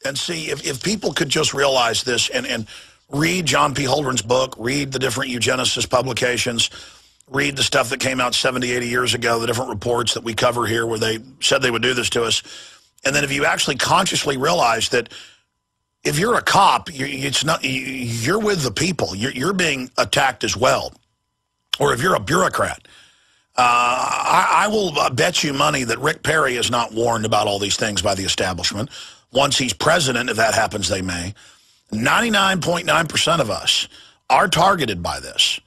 And see, if people could just realize this and read John P. Holdren's book, read the different eugenicist publications, read the stuff that came out 70, 80 years ago, the different reports that we cover here where they said they would do this to us. And then if you actually consciously realize that if you're a cop, you're with the people. You're being attacked as well. Or if you're a bureaucrat, I will bet you money that Rick Perry is not warned about all these things by the establishment. Once he's president, if that happens, they may. 99.9% of us are targeted by this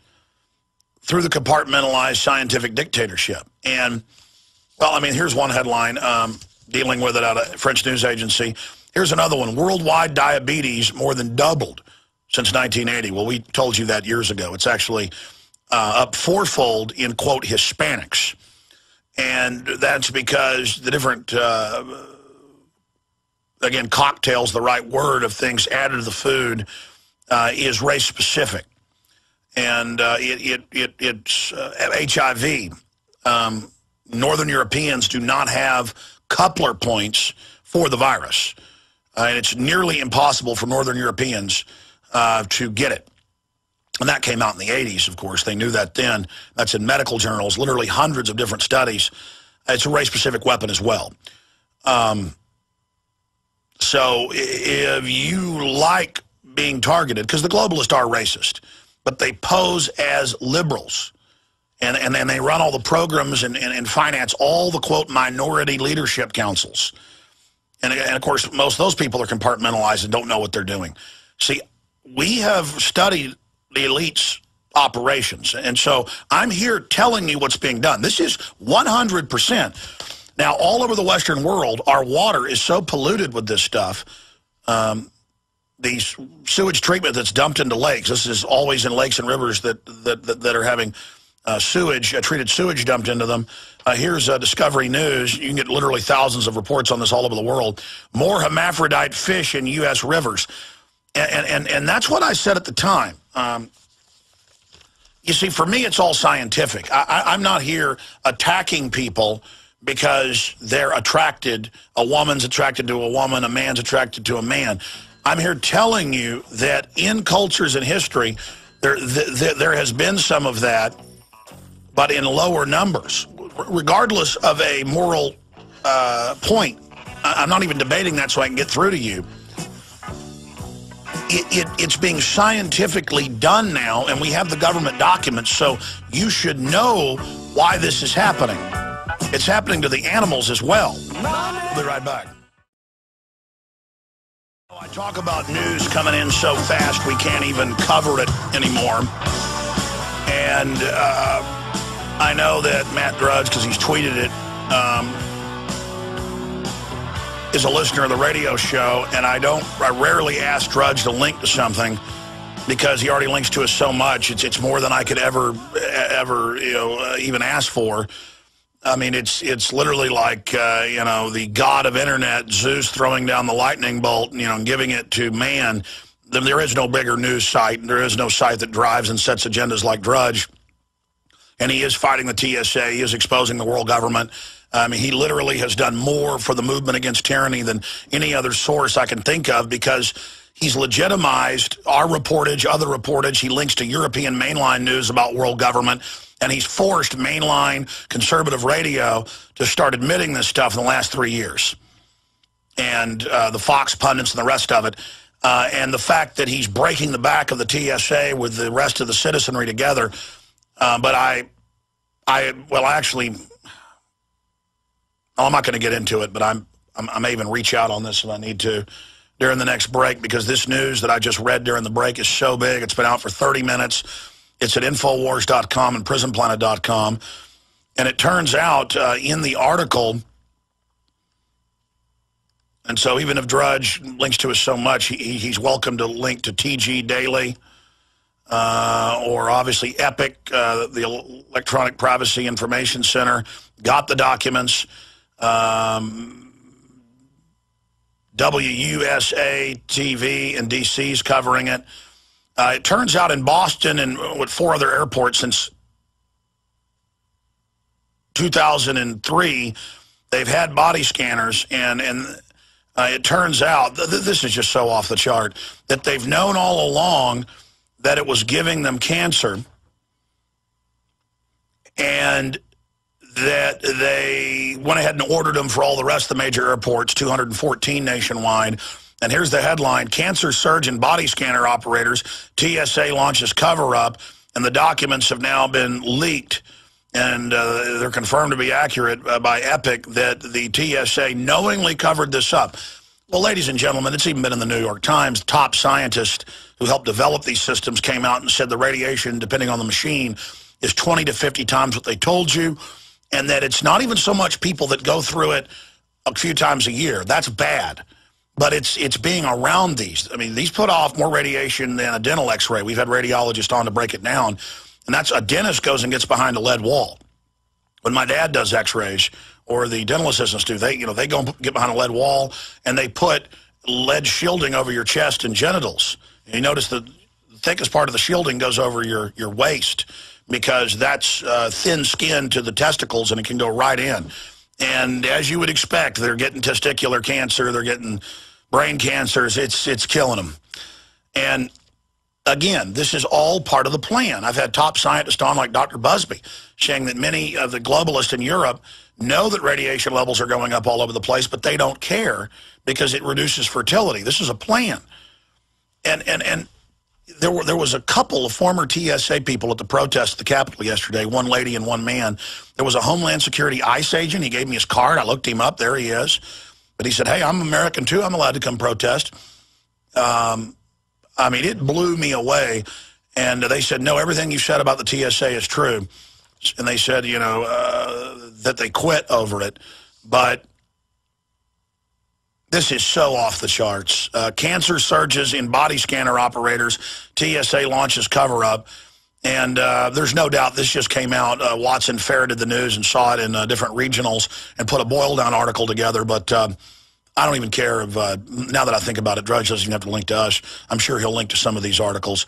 through the compartmentalized scientific dictatorship. And, well, I mean, here's one headline dealing with it out of French news agency. Here's another one. Worldwide diabetes more than doubled since 1980. Well, we told you that years ago. It's actually up fourfold in, quote, Hispanics. And that's because the different, again, cocktails, the right word, of things added to the food is race-specific. And it's HIV. Northern Europeans do not have coupler points for the virus. And it's nearly impossible for Northern Europeans to get it. And that came out in the 80s, of course. They knew that then. That's in medical journals, literally hundreds of different studies. It's a race-specific weapon as well. So if you like being targeted, because the globalists are racist, but they pose as liberals. And then they run all the programs and finance all the, quote, minority leadership councils. And of course, most of those people are compartmentalized and don't know what they're doing. See, we have studied the elite's operations. And so I'm here telling you what's being done. This is 100%. Now, all over the Western world, our water is so polluted with this stuff. These sewage treatment that's dumped into lakes. This is always in lakes and rivers that are having sewage, treated sewage dumped into them. Here's Discovery News. You can get literally thousands of reports on this all over the world. More hermaphrodite fish in U.S. rivers. And that's what I said at the time. You see, for me, it's all scientific. I'm not here attacking people because they're attracted. A woman's attracted to a woman. A man's attracted to a man. I'm here telling you that in cultures and history, there has been some of that, but in lower numbers. Regardless of a moral point, I'm not even debating that so I can get through to you. It's being scientifically done now, and we have the government documents, so you should know why this is happening. It's happening to the animals as well. We'll be right back. I talk about news coming in so fast we can't even cover it anymore. And I know that Matt Drudge, because he's tweeted it, is a listener of the radio show, and I rarely ask Drudge to link to something because he already links to us so much. It's more than I could ever even ask for. I mean, it's literally like the god of internet, Zeus, throwing down the lightning bolt, and giving it to man. There is no bigger news site, and there is no site that drives and sets agendas like Drudge. And he is fighting the TSA. He is exposing the world government. I mean, he literally has done more for the movement against tyranny than any other source I can think of because he's legitimized our reportage, other reportage. He links to European mainline news about world government, and he's forced mainline conservative radio to start admitting this stuff in the last 3 years. And the Fox pundits and the rest of it. And the fact that he's breaking the back of the TSA with the rest of the citizenry together. But I'm not going to get into it, but I may even reach out on this if I need to during the next break, because this news that I just read during the break is so big. It's been out for 30 minutes. It's at Infowars.com and PrisonPlanet.com. And it turns out in the article, and so even if Drudge links to us so much, he's welcome to link to TG Daily or obviously EPIC, the Electronic Privacy Information Center, got the documents. WUSA TV in D.C. is covering it. It turns out in Boston and with 4 other airports since 2003, they've had body scanners, and It turns out, this is just so off the chart, that they've known all along that it was giving them cancer, and that they went ahead and ordered them for all the rest of the major airports, 214 nationwide. And here's the headline: Cancer surgeon body scanner operators, TSA launches cover-up, and the documents have now been leaked. And they're confirmed to be accurate by Epic, that the TSA knowingly covered this up. Well, ladies and gentlemen, it's even been in the New York Times. Top scientists who helped develop these systems came out and said the radiation, depending on the machine, is 20 to 50 times what they told you, and that it's not even so much people that go through it a few times a year. That's bad. But it's being around these. I mean, these put off more radiation than a dental x-ray. We've had radiologists on to break it down. And that's a dentist goes and gets behind a lead wall. When my dad does x-rays, or the dental assistants do, they go and get behind a lead wall, and they put lead shielding over your chest and genitals. And you notice the thickest part of the shielding goes over your waist, because that's thin skin to the testicles, and it can go right in. And as you would expect, they're getting testicular cancer, they're getting brain cancers. It's killing them. And again, this is all part of the plan. I've had top scientists on, like Dr. Busby, saying that many of the globalists in Europe know that radiation levels are going up all over the place, but they don't care because it reduces fertility. This is a plan. And there was a couple of former TSA people at the protest at the Capitol yesterday, one lady and one man. There was a Homeland Security ICE agent. He gave me his card. I looked him up. There he is. But he said, hey, I'm American too. I'm allowed to come protest. I mean, it blew me away. And they said, no, everything you said about the TSA is true. And they said, that they quit over it. But this is so off the charts. Cancer surges in body scanner operators. TSA launches cover-up. And there's no doubt this just came out. Watson ferreted the news and saw it in different regionals and put a boil-down article together. But I don't even care if, now that I think about it, Drudge doesn't even have to link to us. I'm sure he'll link to some of these articles.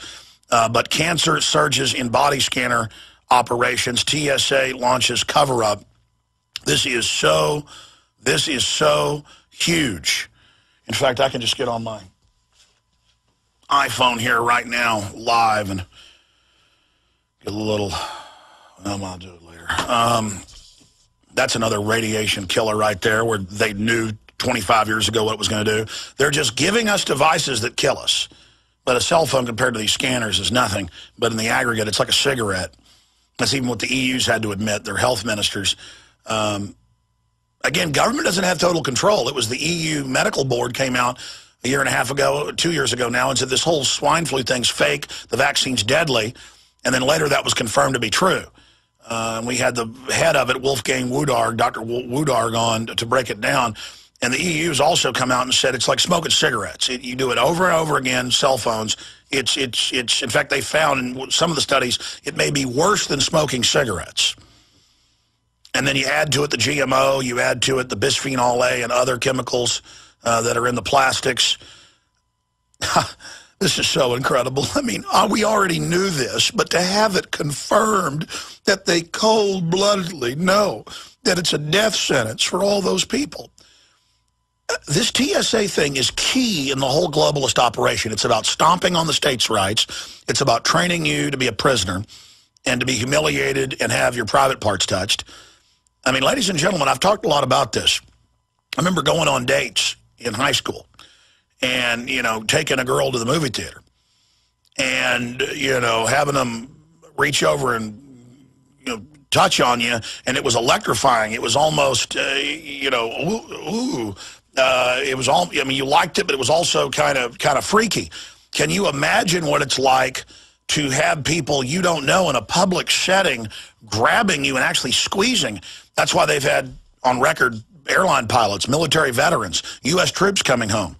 But cancer surges in body scanner operations. TSA launches cover-up. This is so huge. In fact, I can just get on my iPhone here right now, live, and get a little, I'll do it later. That's another radiation killer right there, where they knew 25 years ago what it was going to do. They're just giving us devices that kill us. But a cell phone compared to these scanners is nothing. But in the aggregate, it's like a cigarette. That's even what the EU's had to admit, their health ministers. Again, government doesn't have total control. It was the EU Medical Board came out a year and a half ago, 2 years ago now, and said this whole swine flu thing's fake, the vaccine's deadly, and then later that was confirmed to be true. We had the head of it, Wolfgang Wodarg, Dr. Wodarg, on to break it down, and the EU's also come out and said it's like smoking cigarettes. You do it over and over again, cell phones. It's in fact, they found in some of the studies it may be worse than smoking cigarettes. And then you add to it the GMO, you add to it the bisphenol A and other chemicals that are in the plastics. This is so incredible. I mean, we already knew this, but to have it confirmed that they cold-bloodedly know that it's a death sentence for all those people. This TSA thing is key in the whole globalist operation. It's about stomping on the states' rights. It's about training you to be a prisoner and to be humiliated and have your private parts touched. I mean, ladies and gentlemen, I've talked a lot about this. I remember going on dates in high school and, taking a girl to the movie theater and, having them reach over and, touch on you, and it was electrifying. It was almost, it was all, you liked it, but it was also kind of freaky. Can you imagine what it's like to have people you don't know in a public setting grabbing you and actually squeezing? That's why they've had on record airline pilots, military veterans, U.S. troops coming home,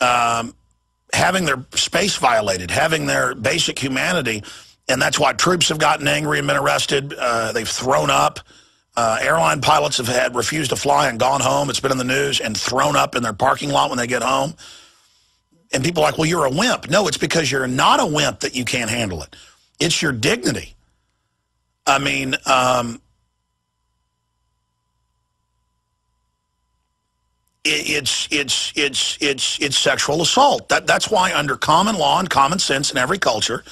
having their space violated, having their basic humanity, and that's why troops have gotten angry and been arrested. They've thrown up. Airline pilots have had refused to fly and gone home. It's been in the news, and thrown up in their parking lot when they get home. And people are like, well, you're a wimp. No, it's because you're not a wimp that you can't handle it. It's your dignity. I mean, it's sexual assault. That's why under common law and common sense in every culture,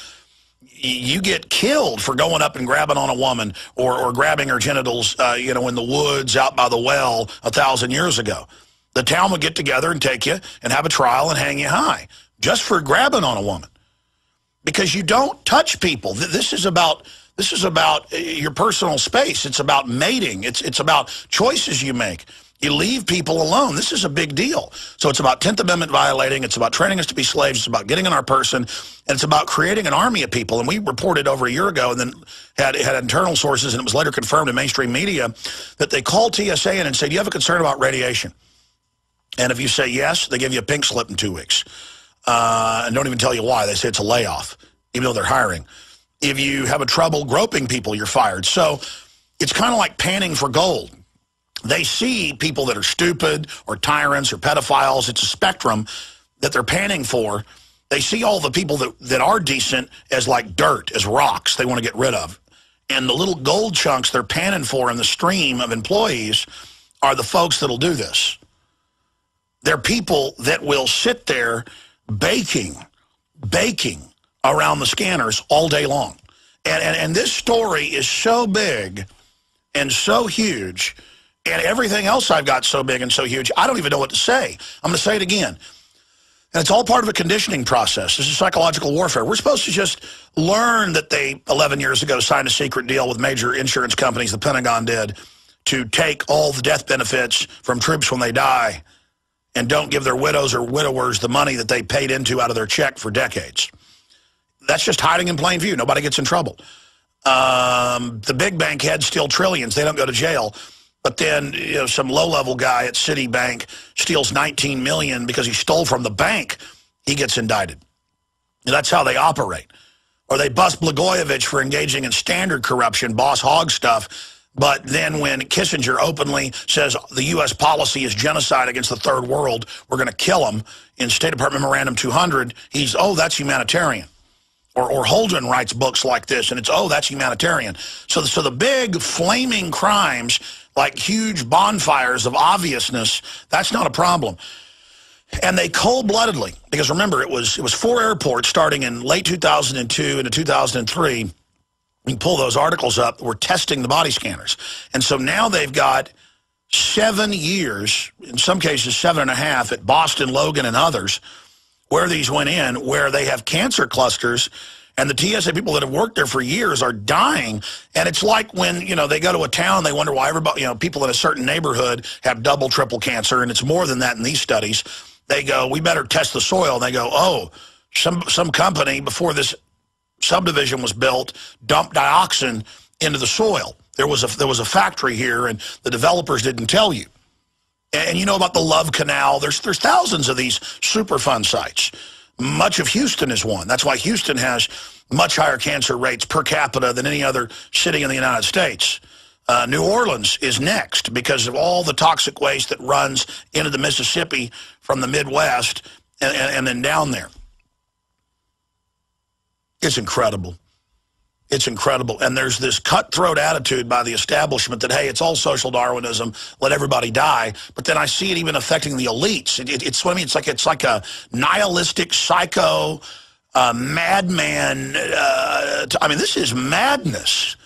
you get killed for going up and grabbing on a woman or grabbing her genitals, in the woods out by the well 1,000 years ago. The town would get together and take you and have a trial and hang you high just for grabbing on a woman, because you don't touch people. This is about your personal space. It's about mating. It's about choices you make. You leave people alone. This is a big deal. So it's about 10th Amendment violating. It's about training us to be slaves. It's about getting in our person. And it's about creating an army of people. And we reported over a year ago and then had internal sources, and it was later confirmed in mainstream media, that they called TSA in and said, you have a concern about radiation? And if you say yes, they give you a pink slip in 2 weeks. And don't even tell you why. They say it's a layoff, even though they're hiring. If you have a trouble groping people, you're fired. So it's kind of like panning for gold. They see people that are stupid or tyrants or pedophiles. It's a spectrum that they're panning for. They see all the people that are decent as like dirt, as rocks they want to get rid of. And the little gold chunks they're panning for in the stream of employees are the folks that'll do this. They're people that will sit there baking around the scanners all day long. And this story is so big and so huge, and everything else I've got so big and so huge, I don't even know what to say. I'm going to say it again. And it's all part of a conditioning process. This is psychological warfare. We're supposed to just learn that they, 11 years ago, signed a secret deal with major insurance companies, the Pentagon did, to take all the death benefits from troops when they die and don't give their widows or widowers the money that they paid into out of their check for decades. That's just hiding in plain view. Nobody gets in trouble. The big bank heads steal trillions. They don't go to jail. But then some low-level guy at Citibank steals $19 million because he stole from the bank. He gets indicted. And that's how they operate. Or they bust Blagojevich for engaging in standard corruption, boss hog stuff. But then when Kissinger openly says the U.S. policy is genocide against the third world, we're going to kill them, in State Department Memorandum 200, he's, oh, that's humanitarian. Or Holden writes books like this, and it's, oh, that's humanitarian. So the big flaming crimes, like huge bonfires of obviousness, that's not a problem. And they cold-bloodedly, because remember, it was 4 airports starting in late 2002 into 2003. You can pull those articles up. We're testing the body scanners. And so now they've got 7 years, in some cases 7.5, at Boston, Logan, and others, where these went in, where they have cancer clusters, and the TSA people that have worked there for years are dying. And it's like when, they go to a town, they wonder why everybody, people in a certain neighborhood have double, triple cancer, and it's more than that in these studies. They go, we better test the soil. And they go, oh, some company before this subdivision was built dumped dioxin into the soil. There was a factory here, and the developers didn't tell you. And you know about the Love Canal. There's thousands of these Superfund sites. Much of Houston is one. That's why Houston has much higher cancer rates per capita than any other city in the United States. New Orleans is next because of all the toxic waste that runs into the Mississippi from the Midwest and then down there. It's incredible. It's incredible. And there's this cutthroat attitude by the establishment that, hey, it's all social Darwinism, let everybody die. But then I see it even affecting the elites. It's what I mean. It's like a nihilistic, psycho, madman. This is madness.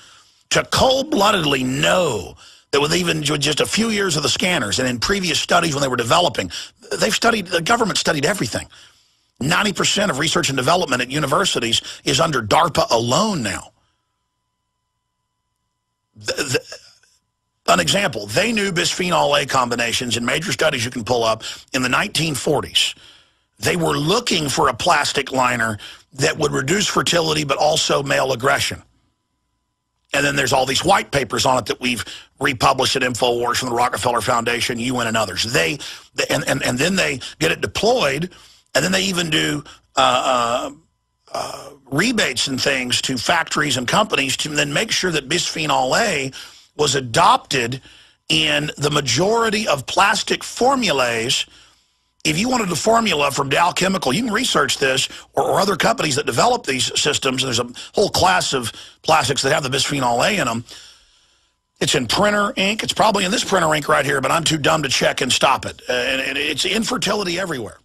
To cold-bloodedly know that with even just a few years of the scanners and in previous studies when they were developing, the government studied everything. 90% of research and development at universities is under DARPA alone now. An example, they knew bisphenol A combinations in major studies you can pull up in the 1940s. They were looking for a plastic liner that would reduce fertility but also male aggression. And then there's all these white papers on it that we've republished at InfoWars from the Rockefeller Foundation, UN and others. And then they get it deployed, and then they even do rebates and things to factories and companies to then make sure that bisphenol A was adopted in the majority of plastic formulas. If you wanted a formula from Dow Chemical, you can research this, or other companies that develop these systems. There's a whole class of plastics that have the bisphenol A in them. It's in printer ink. It's probably in this printer ink right here, but I'm too dumb to check and stop it. And it's infertility everywhere.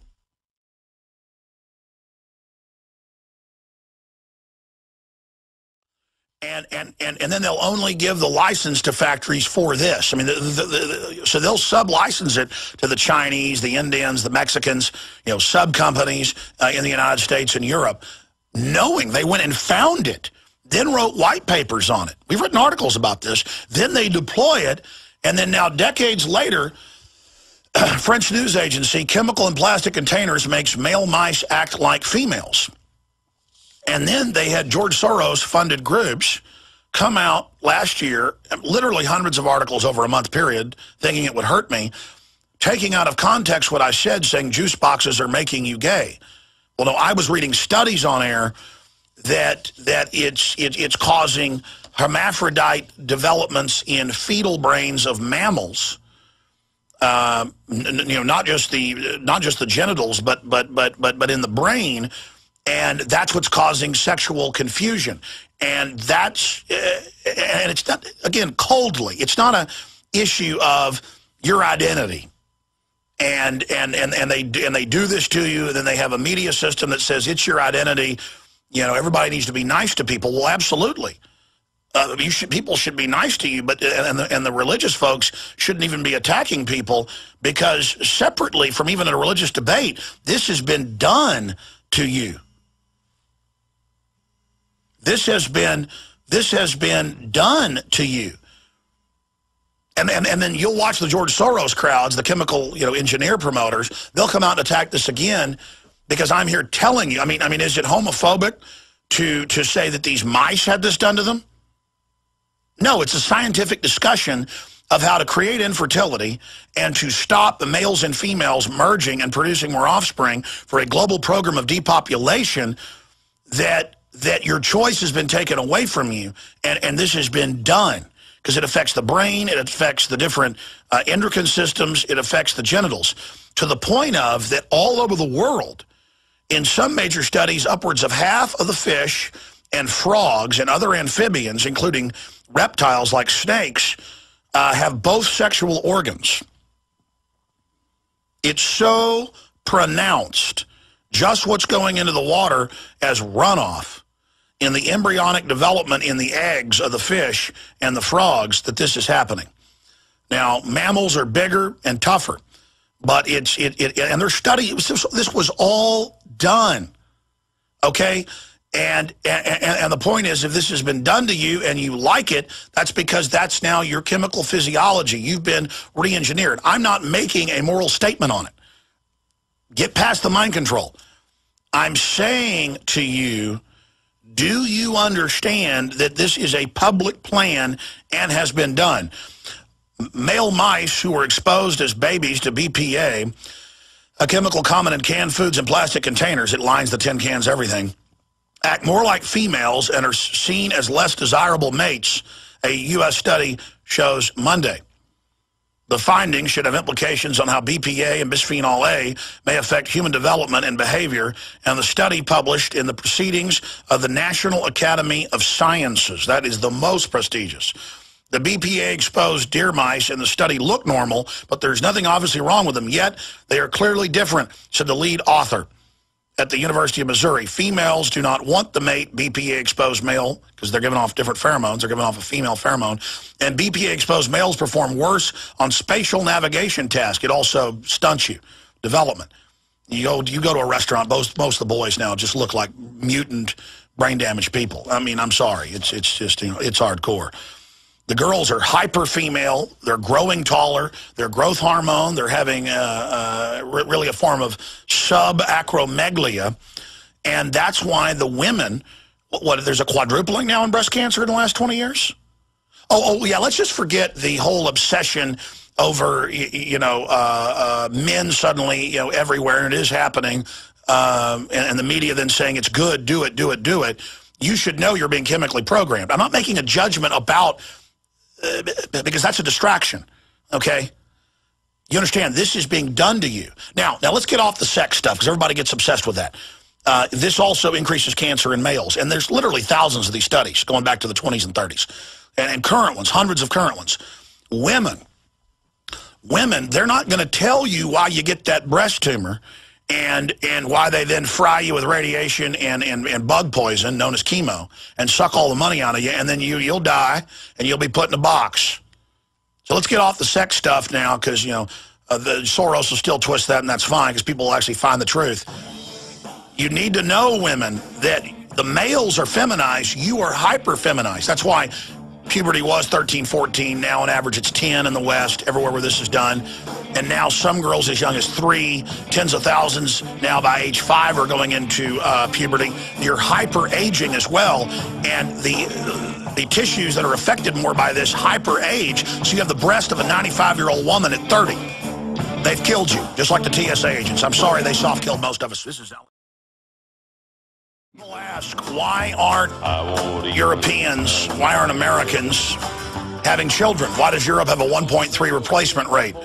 And then they'll only give the license to factories for this. I mean, so they'll sub-license it to the Chinese, the Indians, the Mexicans, sub-companies in the United States and Europe, knowing they went and found it, then wrote white papers on it. We've written articles about this. Then they deploy it, and then now decades later, French news agency, Chemical and Plastic Containers makes male mice act like females. And then they had George Soros-funded groups come out last year, literally hundreds of articles over a month period, thinking it would hurt me, taking out of context what I said, saying juice boxes are making you gay. Well, no, I was reading studies on air that it's causing hermaphrodite developments in fetal brains of mammals. Not just the genitals, but in the brain. And that's what's causing sexual confusion. And that's, and it's not, again, coldly. It's not an issue of your identity. And they do this to you, and then they have a media system that says it's your identity. Everybody needs to be nice to people. Well, absolutely. People should be nice to you, but and the religious folks shouldn't even be attacking people, because separately from even a religious debate, this has been done to you. This has been done to you. And then you'll watch the George Soros crowds, the chemical engineer promoters. They'll come out and attack this again because I'm here telling you. I mean, is it homophobic to say that these mice had this done to them? No, it's a scientific discussion of how to create infertility and to stop the males and females merging and producing more offspring for a global program of depopulation that your choice has been taken away from you, and this has been done because it affects the brain, it affects the different endocrine systems, it affects the genitals, to the point of that all over the world, in some major studies, upwards of half of the fish and frogs and other amphibians, including reptiles like snakes, have both sexual organs. It's so pronounced, just what's going into the water as runoff in the embryonic development in the eggs of the fish and the frogs, that this is happening. Now, mammals are bigger and tougher, but and their study, this was all done, okay? And the point is, if this has been done to you and you like it, that's because that's now your chemical physiology. You've been re-engineered. I'm not making a moral statement on it. Get past the mind control. I'm saying to you, do you understand that this is a public plan and has been done? Male mice who were exposed as babies to BPA, a chemical common in canned foods and plastic containers, it lines the tin cans, everything, act more like females and are seen as less desirable mates, a U.S. study shows Monday. The findings should have implications on how BPA and bisphenol A may affect human development and behavior, and the study published in the Proceedings of the National Academy of Sciences. That is the most prestigious. The BPA-exposed deer mice in the study look normal, but there's nothing obviously wrong with them, yet they are clearly different, said the lead author at the University of Missouri. Females do not want the mate BPA-exposed male because they're giving off different pheromones. They're giving off a female pheromone. And BPA-exposed males perform worse on spatial navigation tasks. It also stunts you. Development. You go to a restaurant, most of the boys now just look like mutant, brain-damaged people. I mean, I'm sorry. It's just, it's hardcore. The girls are hyper-female. They're growing taller. Their growth hormone, they're having really a form of subacromegalia. And that's why the women, there's a quadrupling now in breast cancer in the last 20 years? Oh yeah, let's just forget the whole obsession over, men suddenly, everywhere, and it is happening, and the media then saying it's good, do it, do it, do it. You should know you're being chemically programmed. I'm not making a judgment about because that's a distraction, okay? You understand, this is being done to you. Now let's get off the sex stuff, because everybody gets obsessed with that. This also increases cancer in males, and there's literally thousands of these studies going back to the 20s and 30s. and current ones, hundreds of current ones. Women, they're not going to tell you why you get that breast tumor and why they then fry you with radiation and bug poison known as chemo and suck all the money out of you, and then you'll die and you'll be put in a box. So let's get off the sex stuff now, because, you know, the Soros will still twist that, and that's fine, because people will actually find the truth. You need to know, women, that the males are feminized. You are hyper-feminized. That's why puberty was 13, 14. Now on average it's 10 in the West, everywhere where this is done. And now some girls as young as 3, tens of thousands now by age 5 are going into puberty. You're hyper-aging as well, and the tissues that are affected more by this hyper-age, so you have the breast of a 95-year-old woman at 30. They've killed you, just like the TSA agents. I'm sorry, they soft-killed most of us. This is People ask, why aren't Europeans, why aren't Americans having children? Why does Europe have a 1.3 replacement rate?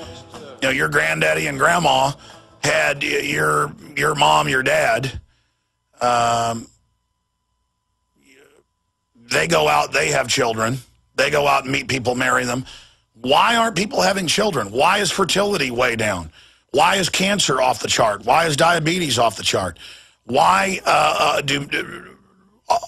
You know, your granddaddy and grandma had your mom, your dad. They go out, they have children. They go out and meet people, marry them. Why aren't people having children? Why is fertility way down? Why is cancer off the chart? Why is diabetes off the chart? Why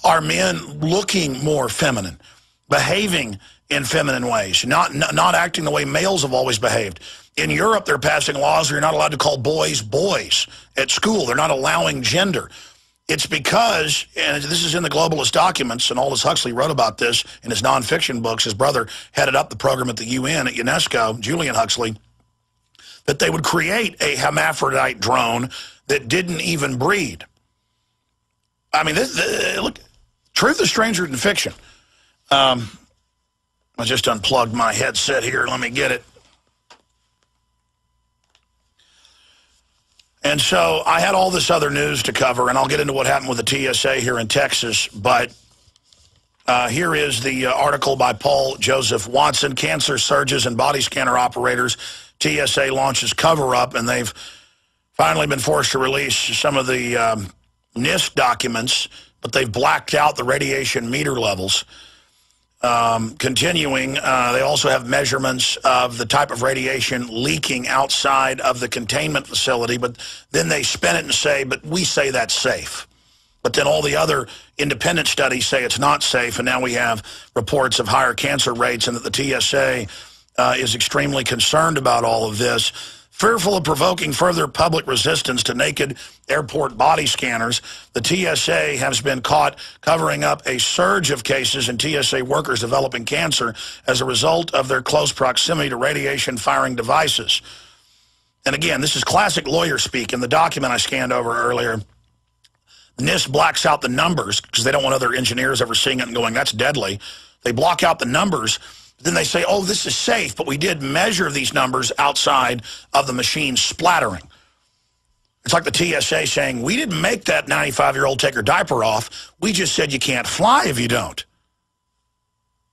are men looking more feminine, behaving in feminine ways, not acting the way males have always behaved? In Europe, they're passing laws where you're not allowed to call boys boys at school. They're not allowing gender. It's because, and this is in the globalist documents, and Aldous Huxley wrote about this in his nonfiction books. His brother headed up the program at the UN, at UNESCO, Julian Huxley, that they would create a hermaphrodite drone that didn't even breed. I mean, look, truth is stranger than fiction. I just unplugged my headset here. Let me get it. And so I had all this other news to cover, and I'll get into what happened with the TSA here in Texas. But here is the article by Paul Joseph Watson, Cancer Surges and Body Scanner Operators. TSA launches cover-up, and they've finally been forced to release some of the NIST documents, but they've blacked out the radiation meter levels. Continuing, they also have measurements of the type of radiation leaking outside of the containment facility, but then they spin it and say, but we say that's safe. But then all the other independent studies say it's not safe, and now we have reports of higher cancer rates, and that the TSA is extremely concerned about all of this. Fearful of provoking further public resistance to naked airport body scanners, the TSA has been caught covering up a surge of cases in TSA workers developing cancer as a result of their close proximity to radiation-firing devices. And again, this is classic lawyer speak. In the document I scanned over earlier, NIST blacks out the numbers because they don't want other engineers ever seeing it and going, that's deadly. They block out the numbers. Then they say, oh, this is safe, but we did measure these numbers outside of the machine splattering. It's like the TSA saying, we didn't make that 95-year-old take her diaper off. We just said you can't fly if you don't.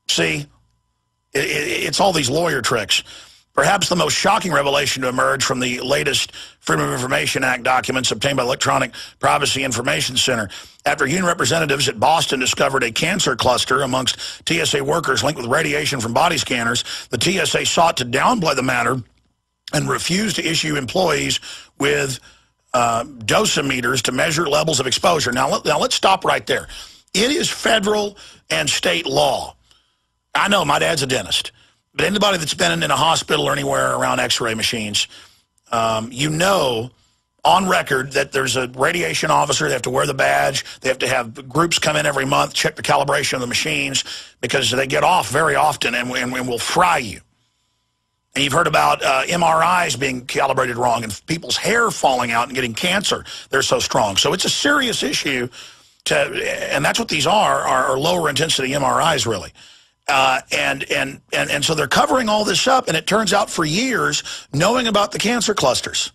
See, it's all these lawyer tricks. Perhaps the most shocking revelation to emerge from the latest Freedom of Information Act documents obtained by Electronic Privacy Information Center. After union representatives at Boston discovered a cancer cluster amongst TSA workers linked with radiation from body scanners, the TSA sought to downplay the matter and refused to issue employees with dosimeters to measure levels of exposure. Now let's stop right there. It is federal and state law. I know, my dad's a dentist. But anybody that's been in a hospital or anywhere around x-ray machines, you know on record that there's a radiation officer. They have to wear the badge. They have to have groups come in every month, check the calibration of the machines, because they get off very often and will fry you. And you've heard about MRIs being calibrated wrong and people's hair falling out and getting cancer. They're so strong. So it's a serious issue, and that's what these are lower intensity MRIs, really. And so they're covering all this up, and it turns out for years, knowing about the cancer clusters.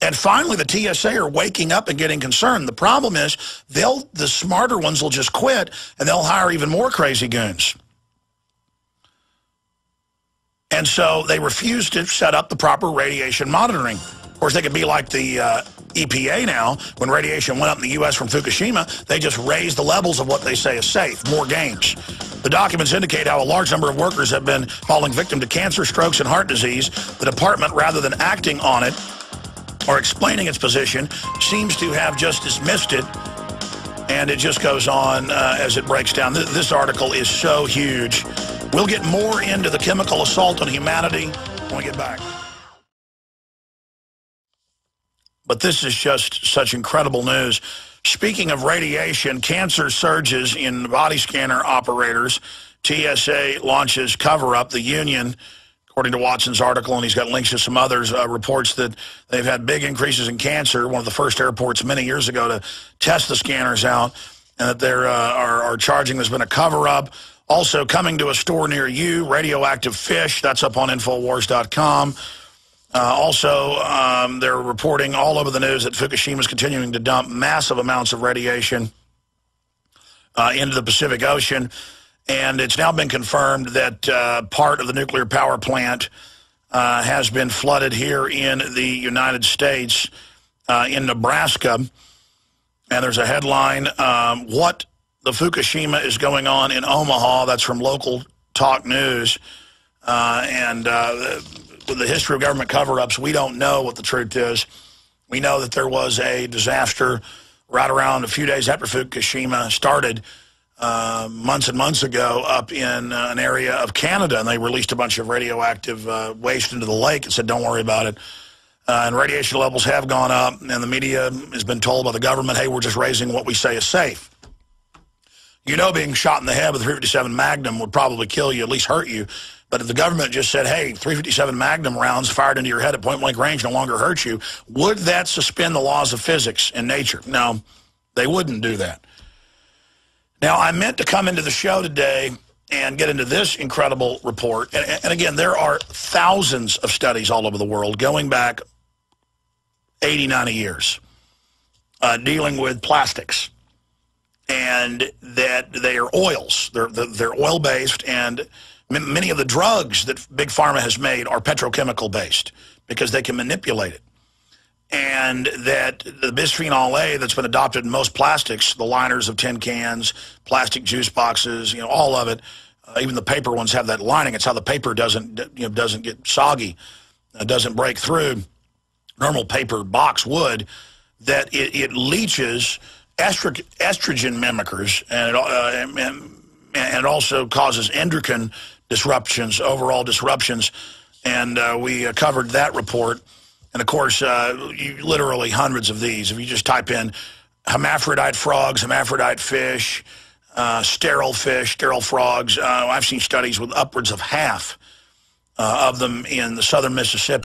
And finally, the TSA are waking up and getting concerned. The problem is the smarter ones will just quit, and they'll hire even more crazy goons. And so they refuse to set up the proper radiation monitoring. Of course, they could be like the EPA now, when radiation went up in the U.S. from Fukushima, they just raised the levels of what they say is safe, more games. The documents indicate how a large number of workers have been falling victim to cancer, strokes, and heart disease. The department, rather than acting on it or explaining its position, seems to have just dismissed it. And it just goes on as it breaks down. This article is so huge. We'll get more into the chemical assault on humanity when we get back. But this is just such incredible news. Speaking of radiation, cancer surges in body scanner operators. TSA launches cover-up. The union, according to Watson's article, and he's got links to some others, reports that they've had big increases in cancer, one of the first airports many years ago to test the scanners out, and that they are charging there's been a cover-up. Also coming to a store near you, radioactive fish. That's up on Infowars.com. They're reporting all over the news that Fukushima is continuing to dump massive amounts of radiation into the Pacific Ocean. And it's now been confirmed that part of the nuclear power plant has been flooded here in the United States, in Nebraska. And there's a headline, what the Fukushima is going on in Omaha. That's from Local Talk News. With the history of government cover-ups, we don't know what the truth is. We know that there was a disaster right around a few days after Fukushima started, months and months ago, up in an area of Canada, and they released a bunch of radioactive waste into the lake and said, don't worry about it. And radiation levels have gone up, and the media has been told by the government, hey, we're just raising what we say is safe. You know, being shot in the head with a .357 Magnum would probably kill you, at least hurt you. But if the government just said, hey, .357 Magnum rounds fired into your head at point-blank range no longer hurt you, would that suspend the laws of physics and nature? No, they wouldn't do that. Now, I meant to come into the show today and get into this incredible report. And again, there are thousands of studies all over the world going back 80, 90 years dealing with plastics. And that they are oils. They're oil-based, and many of the drugs that Big Pharma has made are petrochemical-based because they can manipulate it. And that the bisphenol A that's been adopted in most plastics, the liners of tin cans, plastic juice boxes, all of it, even the paper ones have that lining. It's how the paper doesn't get soggy, doesn't break through. Normal paper box would, that it leaches estrogen mimickers, and it also causes endocrine disruptions, overall disruptions, and we covered that report. And of course, literally hundreds of these. If you just type in hermaphrodite frogs, hermaphrodite fish, sterile frogs, I've seen studies with upwards of half of them in the southern Mississippi.